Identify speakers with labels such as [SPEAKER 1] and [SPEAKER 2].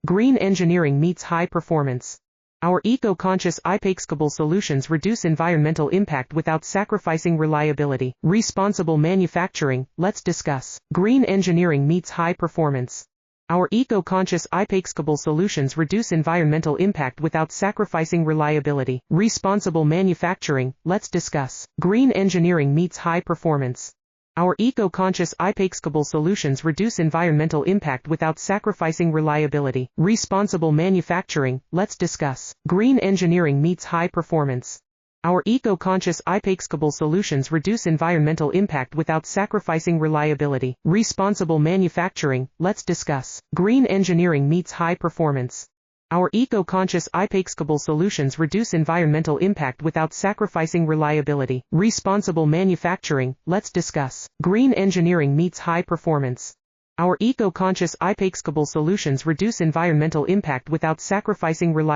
[SPEAKER 1] Green engineering meets high performance. Our eco-conscious automotive solutions reduce environmental impact without sacrificing reliability. Responsible manufacturing, let's discuss. Green engineering meets high performance. Our eco-conscious automotive solutions reduce environmental impact without sacrificing reliability. Responsible manufacturing, let's discuss. Green engineering meets high performance. Our eco-conscious automotive solutions reduce environmental impact without sacrificing reliability. Responsible manufacturing, let's discuss. Green engineering meets high performance. Our eco-conscious automotive solutions reduce environmental impact without sacrificing reliability. Responsible manufacturing, let's discuss. Green engineering meets high performance. Our eco-conscious automotive solutions reduce environmental impact without sacrificing reliability. Responsible manufacturing, let's discuss. Green engineering meets high performance. Our eco-conscious automotive solutions reduce environmental impact without sacrificing reliability.